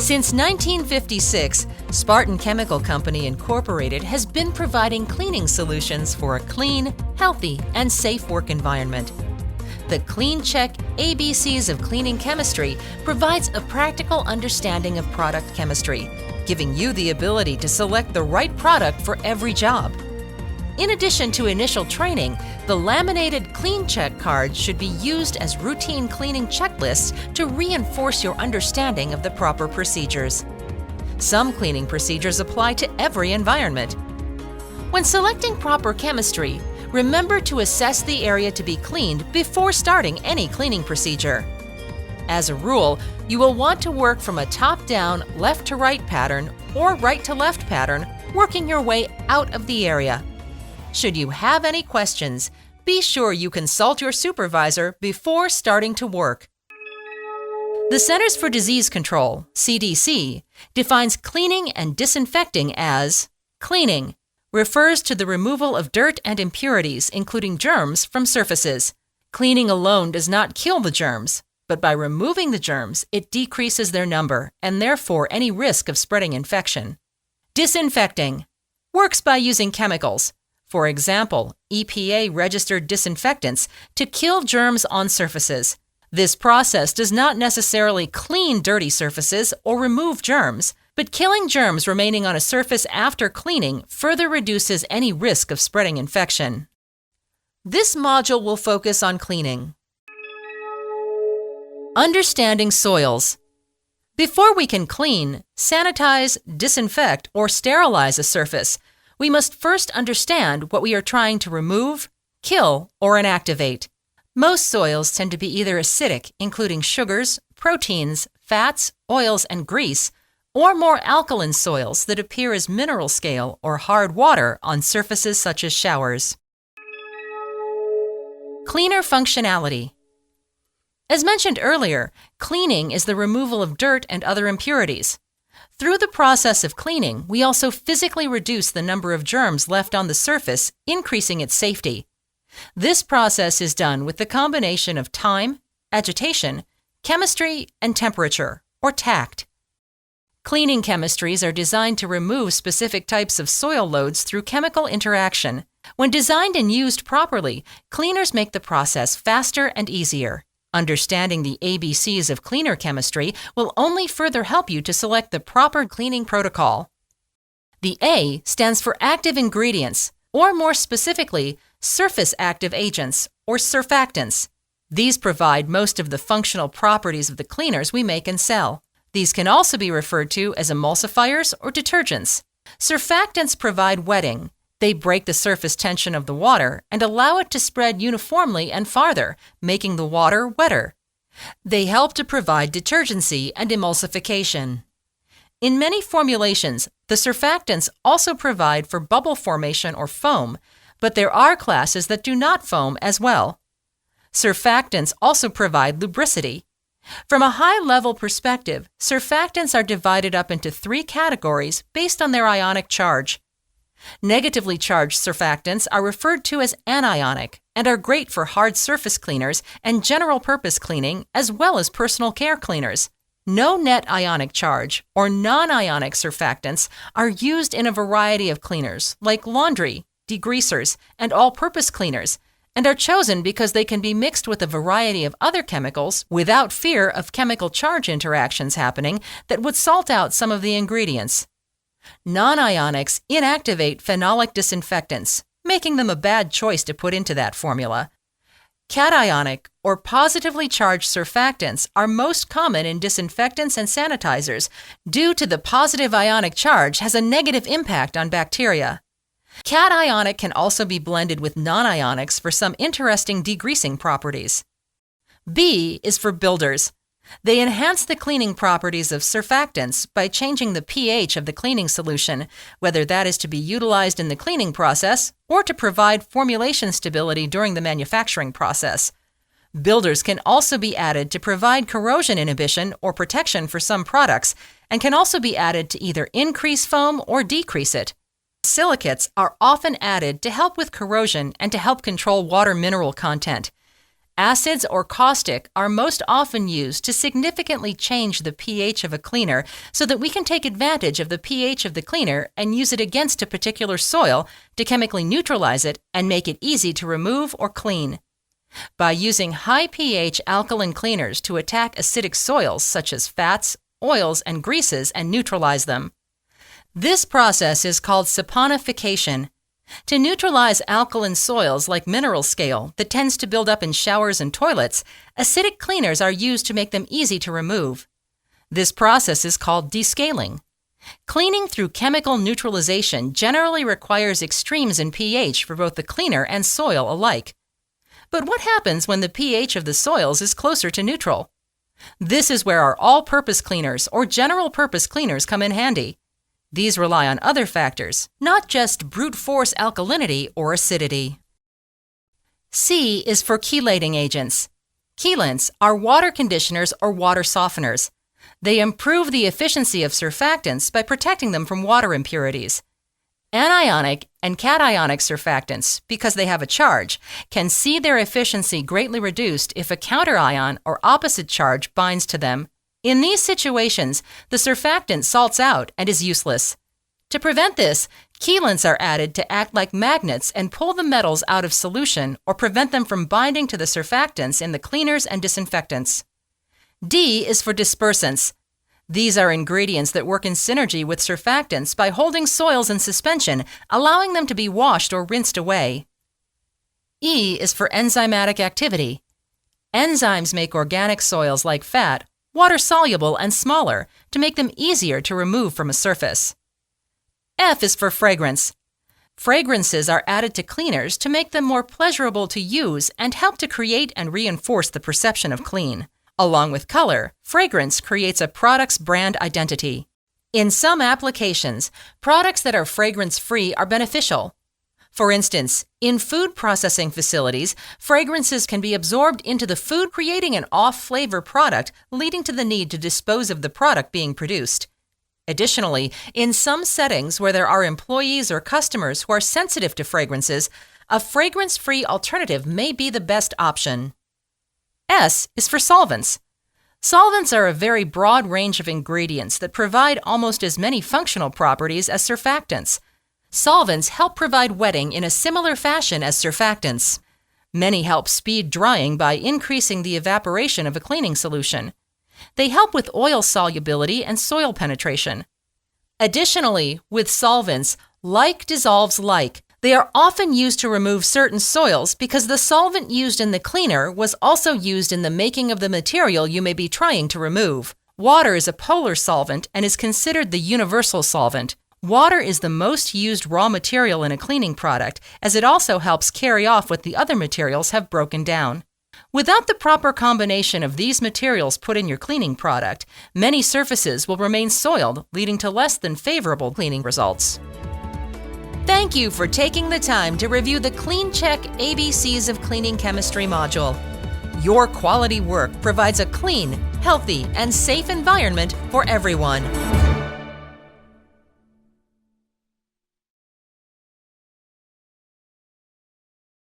Since 1956, Spartan Chemical Company Incorporated has been providing cleaning solutions for a clean, healthy, and safe work environment. The Clean Check ABCs of Cleaning Chemistry provides a practical understanding of product chemistry, giving you the ability to select the right product for every job. In addition to initial training, the laminated Clean Check card should be used as routine cleaning checklists to reinforce your understanding of the proper procedures. Some cleaning procedures apply to every environment. When selecting proper chemistry, remember to assess the area to be cleaned before starting any cleaning procedure. As a rule, you will want to work from a top-down, left-to-right pattern or right-to-left pattern, working your way out of the area. Should you have any questions, be sure you consult your supervisor before starting to work. The Centers for Disease Control, CDC, defines cleaning and disinfecting as cleaning, refers to the removal of dirt and impurities, including germs, from surfaces. Cleaning alone does not kill the germs, but by removing the germs, it decreases their number and therefore any risk of spreading infection. Disinfecting works by using chemicals, for example, EPA-registered disinfectants, to kill germs on surfaces. This process does not necessarily clean dirty surfaces or remove germs, but killing germs remaining on a surface after cleaning further reduces any risk of spreading infection. This module will focus on cleaning. Understanding soils. Before we can clean, sanitize, disinfect, or sterilize a surface, we must first understand what we are trying to remove, kill, or inactivate. Most soils tend to be either acidic, including sugars, proteins, fats, oils, and grease, or more alkaline soils that appear as mineral scale or hard water on surfaces such as showers. Cleaner functionality. As mentioned earlier, cleaning is the removal of dirt and other impurities. Through the process of cleaning, we also physically reduce the number of germs left on the surface, increasing its safety. This process is done with the combination of time, agitation, chemistry, and temperature, or tact. Cleaning chemistries are designed to remove specific types of soil loads through chemical interaction. When designed and used properly, cleaners make the process faster and easier. Understanding the ABCs of cleaner chemistry will only further help you to select the proper cleaning protocol. The A stands for active ingredients, or more specifically, surface active agents, or surfactants. These provide most of the functional properties of the cleaners we make and sell. These can also be referred to as emulsifiers or detergents. Surfactants provide wetting. They break the surface tension of the water and allow it to spread uniformly and farther, making the water wetter. They help to provide detergency and emulsification. In many formulations, the surfactants also provide for bubble formation or foam, but there are classes that do not foam as well. Surfactants also provide lubricity. From a high-level perspective, surfactants are divided up into three categories based on their ionic charge. Negatively charged surfactants are referred to as anionic and are great for hard surface cleaners and general-purpose cleaning as well as personal care cleaners. No net ionic charge or non-ionic surfactants are used in a variety of cleaners like laundry, degreasers, and all-purpose cleaners, and are chosen because they can be mixed with a variety of other chemicals without fear of chemical charge interactions happening that would salt out some of the ingredients. Non-ionics inactivate phenolic disinfectants, making them a bad choice to put into that formula. Cationic or positively charged surfactants are most common in disinfectants and sanitizers due to the positive ionic charge has a negative impact on bacteria. Cationic can also be blended with non-ionics for some interesting degreasing properties. B is for builders. They enhance the cleaning properties of surfactants by changing the pH of the cleaning solution, whether that is to be utilized in the cleaning process or to provide formulation stability during the manufacturing process. Builders can also be added to provide corrosion inhibition or protection for some products and can also be added to either increase foam or decrease it. Silicates are often added to help with corrosion and to help control water mineral content. Acids or caustic are most often used to significantly change the pH of a cleaner so that we can take advantage of the pH of the cleaner and use it against a particular soil to chemically neutralize it and make it easy to remove or clean. By using high pH alkaline cleaners to attack acidic soils such as fats, oils, and greases and neutralize them. This process is called saponification. To neutralize alkaline soils like mineral scale that tends to build up in showers and toilets, acidic cleaners are used to make them easy to remove. This process is called descaling. Cleaning through chemical neutralization generally requires extremes in pH for both the cleaner and soil alike. But what happens when the pH of the soils is closer to neutral? This is where our all-purpose cleaners or general-purpose cleaners come in handy. These rely on other factors, not just brute force alkalinity or acidity. C is for chelating agents. Chelants are water conditioners or water softeners. They improve the efficiency of surfactants by protecting them from water impurities. Anionic and cationic surfactants, because they have a charge, can see their efficiency greatly reduced if a counterion or opposite charge binds to them. In these situations, the surfactant salts out and is useless. To prevent this, chelants are added to act like magnets and pull the metals out of solution or prevent them from binding to the surfactants in the cleaners and disinfectants. D is for dispersants. These are ingredients that work in synergy with surfactants by holding soils in suspension, allowing them to be washed or rinsed away. E is for enzymatic activity. Enzymes make organic soils like fat water-soluble and smaller to make them easier to remove from a surface. F is for fragrance. Fragrances are added to cleaners to make them more pleasurable to use and help to create and reinforce the perception of clean. Along with color, fragrance creates a product's brand identity. In some applications, products that are fragrance-free are beneficial. For instance, in food processing facilities, fragrances can be absorbed into the food, creating an off-flavor product, leading to the need to dispose of the product being produced. Additionally, in some settings where there are employees or customers who are sensitive to fragrances, a fragrance-free alternative may be the best option. S is for solvents. Solvents are a very broad range of ingredients that provide almost as many functional properties as surfactants. Solvents help provide wetting in a similar fashion as surfactants. Many help speed drying by increasing the evaporation of a cleaning solution. They help with oil solubility and soil penetration. Additionally, with solvents, like dissolves like. They are often used to remove certain soils because the solvent used in the cleaner was also used in the making of the material you may be trying to remove. Water is a polar solvent and is considered the universal solvent. Water is the most used raw material in a cleaning product, as it also helps carry off what the other materials have broken down. Without the proper combination of these materials put in your cleaning product, many surfaces will remain soiled, leading to less than favorable cleaning results. Thank you for taking the time to review the CleanCheck ABCs of Cleaning Chemistry module. Your quality work provides a clean, healthy, and safe environment for everyone.